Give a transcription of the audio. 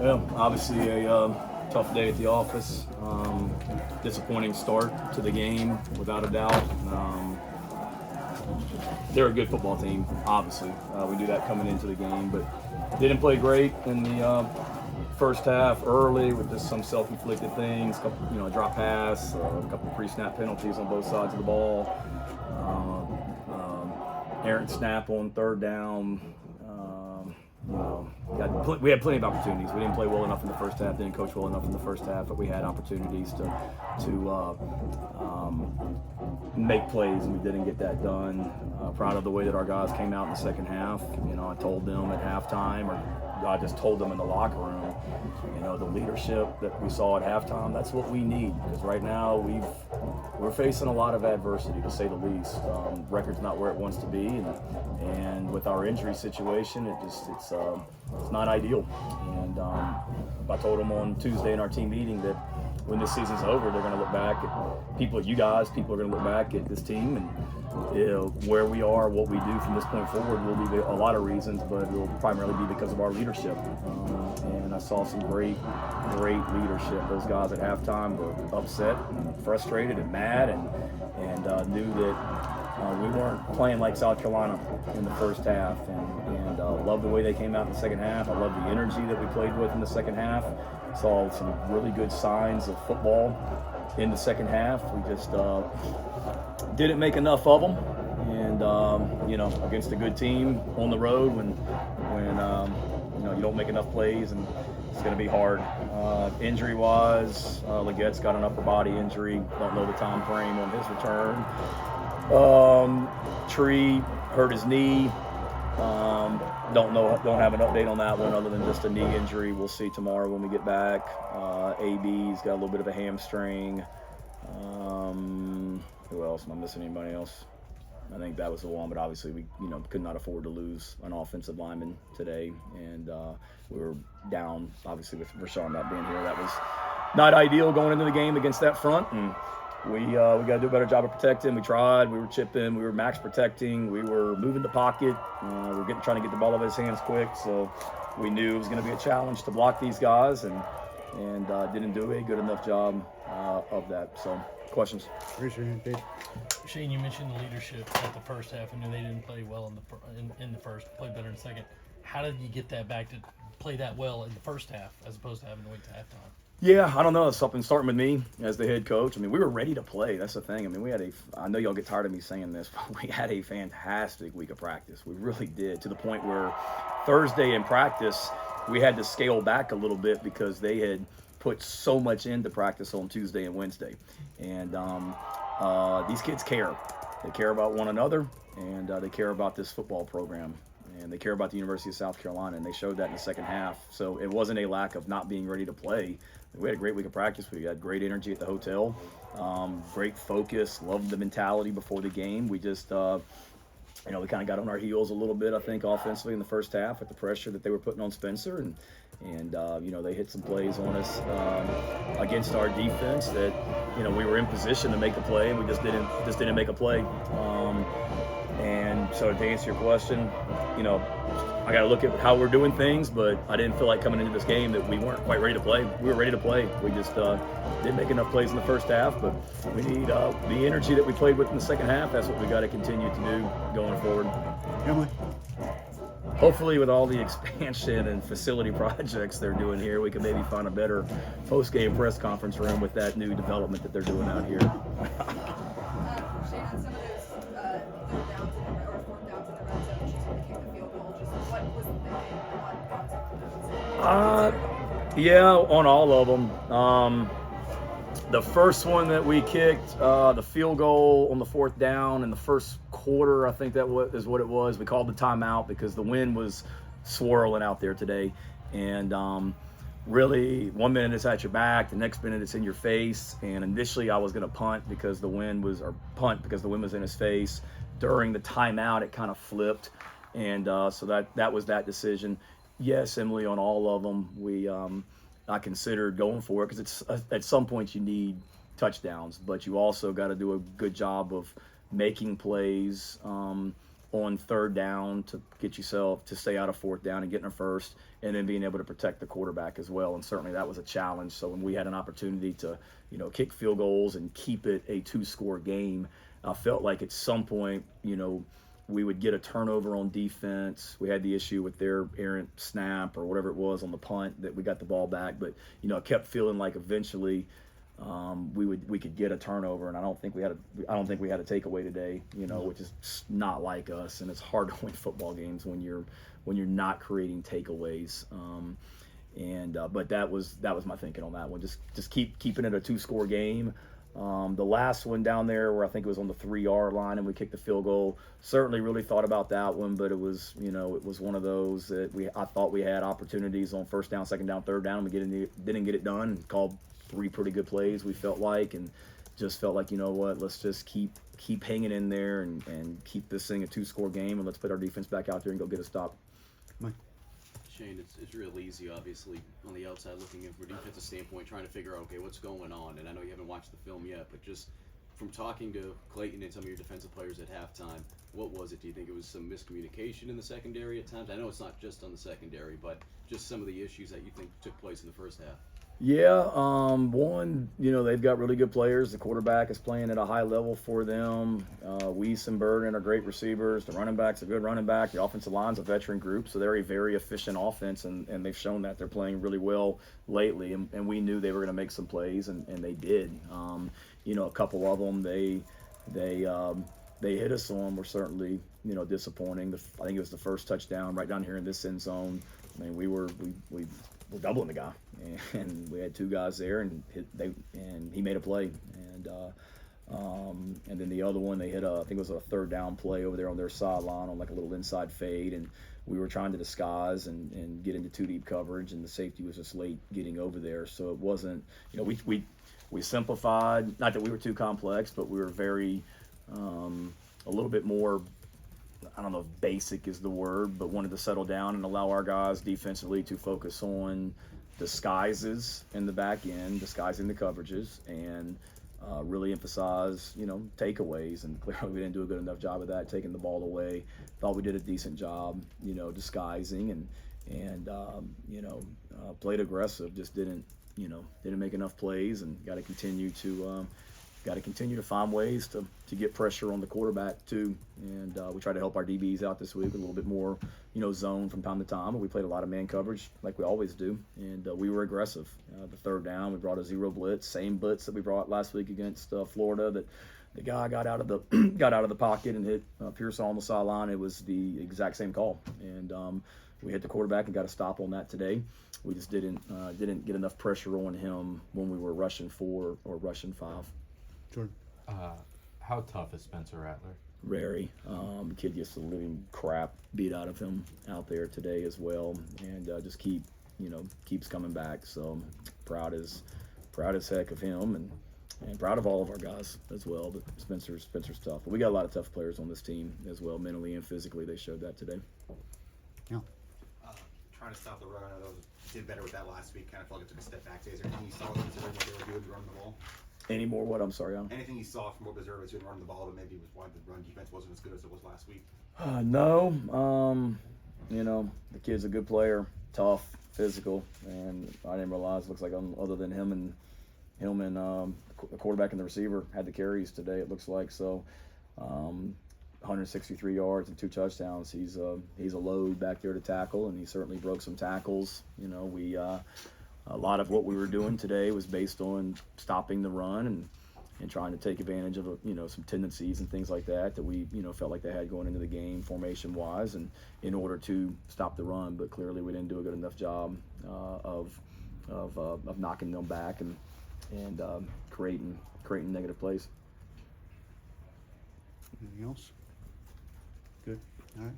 Well, obviously a tough day at the office. Disappointing start to the game, without a doubt. They're a good football team, obviously. We knew that coming into the game, but didn't play great in the first half early with just some self-inflicted things, a drop pass, a couple pre-snap penalties on both sides of the ball, errant snap on third down. We had plenty of opportunities. We didn't play well enough in the first half, didn't coach well enough in the first half, but we had opportunities to make plays, and we didn't get that done. Proud of the way that our guys came out in the second half. I told them at halftime, or I just told them in the locker room, the leadership that we saw at halftime, that's what we need, because right now we're facing a lot of adversity, to say the least. Record's not where it wants to be, and with our injury situation, it's not ideal. And I told them on Tuesday in our team meeting that when this season's over, they're going to look back at people are going to look back at this team and where we are, what we do from this point forward will be a lot of reasons, but it will primarily be because of our leadership. And I saw some great leadership. Those guys at halftime were upset and frustrated and mad, and knew that we weren't playing like South Carolina in the first half, and loved the way they came out in the second half. I loved the energy that we played with in the second half. Saw some really good signs of football in the second half. We just didn't make enough of them, and against a good team on the road, when you don't make enough plays, and it's going to be hard. Injury-wise, Legette's got an upper body injury. Don't know the time frame on his return. Tree hurt his knee. Don't have an update on that one other than just a knee injury. We'll see tomorrow when we get back. AB's got a little bit of a hamstring. Who else? Am I missing anybody else? I think that was the one, but obviously we could not afford to lose an offensive lineman today, and we were down obviously with Rashawn not being here. That was not ideal going into the game against that front, and we got to do a better job of protecting. We tried. We were chipping. We were max protecting. We were moving the pocket. We were trying to get the ball out of his hands quick. So we knew it was going to be a challenge to block these guys, and didn't do a good enough job of that. So, questions? Shane, you mentioned the leadership at the first half, and they didn't play well in the first. Played better in the second. How did you get that back to play that well in the first half, as opposed to having to wait to halftime? Yeah, I don't know. It's something starting with me as the head coach. We were ready to play. That's the thing. I know y'all get tired of me saying this, but we had a fantastic week of practice. We really did, to the point where Thursday in practice, we had to scale back a little bit because they had put so much into practice on Tuesday and Wednesday. And these kids care. They care about one another, and they care about this football program. And they care about the University of South Carolina, and they showed that in the second half. So it wasn't a lack of not being ready to play. We had a great week of practice. We had great energy at the hotel, great focus, loved the mentality before the game. We just, we kind of got on our heels a little bit, I think, offensively in the first half with the pressure that they were putting on Spencer. And they hit some plays on us against our defense that, we were in position to make a play, and we just didn't make a play. And so to answer your question, I got to look at how we're doing things, but I didn't feel like coming into this game that we weren't quite ready to play. We were ready to play. We just didn't make enough plays in the first half, but we need the energy that we played with in the second half. That's what we got to continue to do going forward. Emily? Hopefully with all the expansion and facility projects they're doing here, we can maybe find a better post-game press conference room with that new development that they're doing out here. Shane, on some of those third downs or fourth downs in the red zone, she's going to kick the field goal. Just what was the thinking? Yeah, on all of them. The first one that we kicked, the field goal on the fourth down in the first quarter, I think is what it was. We called the timeout because the wind was swirling out there today. And really, 1 minute it's at your back, the next minute it's in your face. And initially I was going to punt because the wind was in his face. During the timeout, it kind of flipped. And so that was that decision. Yes, Emily, on all of them, I considered going for it because it's at some point you need touchdowns, but you also got to do a good job of making plays on third down to get yourself to stay out of fourth down and getting a first, and then being able to protect the quarterback as well. And certainly that was a challenge. So when we had an opportunity to, kick field goals and keep it a 2-score game, I felt like at some point, we would get a turnover on defense. We had the issue with their errant snap or whatever it was on the punt that we got the ball back. But, I kept feeling like eventually we could get a turnover, and I don't think we had a takeaway today, which is not like us. And it's hard to win football games when you're not creating takeaways. But that was my thinking on that one. Just keeping it a 2-score game. The last one down there where I think it was on the 3-yard line and we kicked the field goal, certainly really thought about that one, but it was one of those that I thought we had opportunities on first down, second down, third down. We didn't get it done. Called 3 pretty good plays, we felt like, and just felt like, let's just keep hanging in there and keep this thing a 2-score game, and let's put our defense back out there and go get a stop. Mike. Shane, it's real easy, obviously, on the outside looking in from a defensive standpoint, trying to figure out, okay, what's going on. And I know you haven't watched the film yet, but just from talking to Clayton and some of your defensive players at halftime, what was it? Do you think it was some miscommunication in the secondary at times? I know it's not just on the secondary, but just some of the issues that you think took place in the first half. Yeah, one, they've got really good players. The quarterback is playing at a high level for them. Weiss and Bergen are great receivers. The running back's a good running back. The offensive line's a veteran group, so they're a very efficient offense, and they've shown that they're playing really well lately. And we knew they were going to make some plays, and they did. A couple of them they hit us on were certainly disappointing. I think it was the first touchdown right down here in this end zone. I mean, we were doubling the guy, and we had 2 guys there, and he made a play, and then the other one they hit I think it was a third down play over there on their sideline on like a little inside fade, and we were trying to disguise and get into 2 deep coverage, and the safety was just late getting over there, so it wasn't we simplified, not that we were too complex, but we were very a little bit more, I don't know if basic is the word, but wanted to settle down and allow our guys defensively to focus on disguises in the back end, disguising the coverages, and really emphasize, takeaways. And clearly we didn't do a good enough job of that, taking the ball away. Thought we did a decent job, disguising and played aggressive. Just didn't make enough plays, and got to continue to find ways to get pressure on the quarterback too. And we tried to help our DBs out this week with a little bit more, zone from time to time. But we played a lot of man coverage like we always do, and we were aggressive. The third down, we brought a 0 blitz, same blitz that we brought last week against Florida. That the guy got out of the pocket and hit Pearsall on the sideline. It was the exact same call, and we hit the quarterback and got a stop on that today. We just didn't get enough pressure on him when we were rushing 4 or rushing 5. Jordan. How tough is Spencer Rattler? Very. Kid gets the living crap beat out of him out there today as well, and just keeps coming back. So proud as heck of him, and proud of all of our guys as well. But Spencer's tough. But we got a lot of tough players on this team as well, mentally and physically. They showed that today. Yeah. Trying to stop the run. I know they did better with that last week. Kind of felt like it took a step back. Is there anything you saw considering what they were doing running the ball? Any more what? I'm sorry, Alan. Anything you saw from what Reserve was doing running the ball that maybe was why the run defense wasn't as good as it was last week? No. The kid's a good player, tough, physical, and I didn't realize. Looks like other than him and the quarterback and the receiver had the carries today. It looks like so. 163 yards and 2 touchdowns. He's a load back there to tackle, and he certainly broke some tackles. A lot of what we were doing today was based on stopping the run and trying to take advantage of some tendencies and things like that we felt like they had going into the game formation wise, and in order to stop the run. But clearly we didn't do a good enough job of knocking them back and creating negative plays. Anything else? Good. All right.